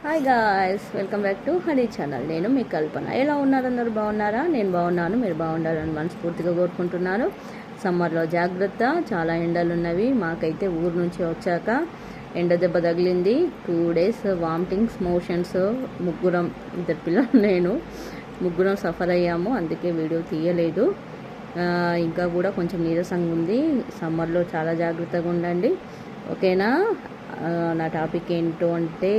Hi guys, welcome back to honey channel. నేను మీ కల్పన. ఎలా ఉన్నారు? అందరూ బాగున్నారా? నేను బాగున్నాను. మీరు బాగుండాలని మనస్ఫూర్తిగా కోరుకుంటున్నాను. సమ్మర్లో జాగ్రత్త, చాలా ఎండలు ఉన్నవి. మాకైతే ఊరు నుంచి వచ్చాక ఎండ దెబ్బ తగిలింది. 2 days వామిటింగ్స్, మోషన్స్. ముగ్గురం, ఇద్దరు పిల్లలు, నేను ముగ్గురం సఫర్ అయ్యాము. అందుకే వీడియో తీయలేదు. ఇంకా కూడా కొంచెం నీరసంగా ఉంది. సమ్మర్లో చాలా జాగ్రత్తగా ఉండండి, ఓకేనా? నా టాపిక్ ఏంటో అంటే,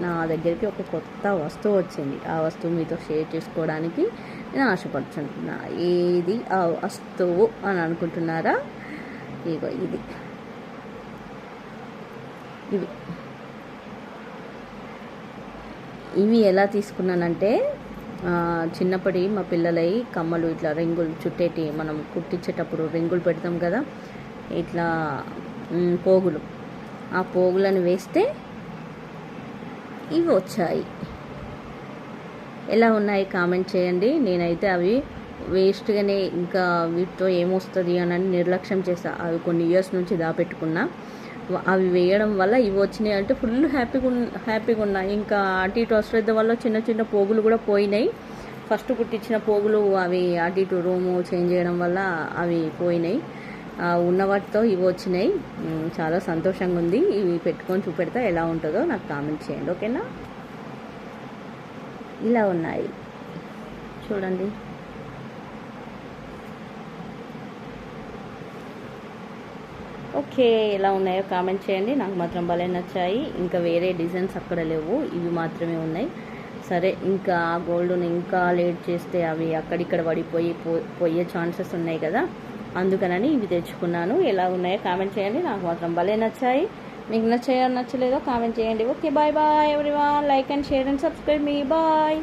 నా దగ్గరికి ఒక కొత్త వస్తువు వచ్చింది. ఆ వస్తువు మీతో షేర్ చేసుకోవడానికి నేను ఆశపడుచుంటున్నా. ఏది ఆ వస్తువు అని అనుకుంటున్నారా? ఇగో ఇవి ఎలా తీసుకున్నానంటే, చిన్నప్పటి మా పిల్లలై కమ్మలు, ఇట్లా రింగులు చుట్టేటి, మనం కుట్టించేటప్పుడు రింగులు పెడతాం కదా, ఇట్లా పోగులు. ఆ పోగులను వేస్తే ఇవి వచ్చాయి. ఎలా ఉన్నాయి కామెంట్ చేయండి. నేనైతే అవి వేస్ట్గానే, ఇంకా వీటితో ఏమొస్తుంది అని నిర్లక్ష్యం చేస్తా. అవి కొన్ని ఇయర్స్ నుంచి దాపెట్టుకున్నా. అవి వేయడం వల్ల ఇవి వచ్చినాయి అంటే ఫుల్ హ్యాపీగా ఉన్నాయి. ఇంకా అటు ఇటు అశ్రద్ధ వల్ల చిన్న చిన్న పోగులు కూడా పోయినాయి. ఫస్ట్ కుట్టించిన పోగులు అవి అటు ఇటు రూము చేంజ్ చేయడం వల్ల అవి పోయినాయి. ఉన్న వాటితో ఇవి వచ్చినాయి. చాలా సంతోషంగా ఉంది. ఇవి పెట్టుకొని చూపెడతా, ఎలా ఉంటుందో నాకు కామెంట్ చేయండి, ఓకేనా? ఇలా ఉన్నాయి చూడండి. ఓకే, ఎలా ఉన్నాయో కామెంట్ చేయండి. నాకు మాత్రం భలే నచ్చాయి. ఇంకా వేరే డిజైన్స్ అక్కడ లేవు, ఇవి మాత్రమే ఉన్నాయి. సరే, ఇంకా గోల్డ్ని ఇంకా లేట్ చేస్తే అవి అక్కడిక్కడ పోయే ఛాన్సెస్ ఉన్నాయి కదా, అందుకనని ఇవి తెచ్చుకున్నాను. ఎలా ఉన్నాయో కామెంట్ చేయండి. నాకు మాత్రం భలే నచ్చాయి. మీకు నచ్చాయో నచ్చలేదో కామెంట్ చేయండి. Okay, bye bye everyone. Like and share and subscribe మీ. బాయ్.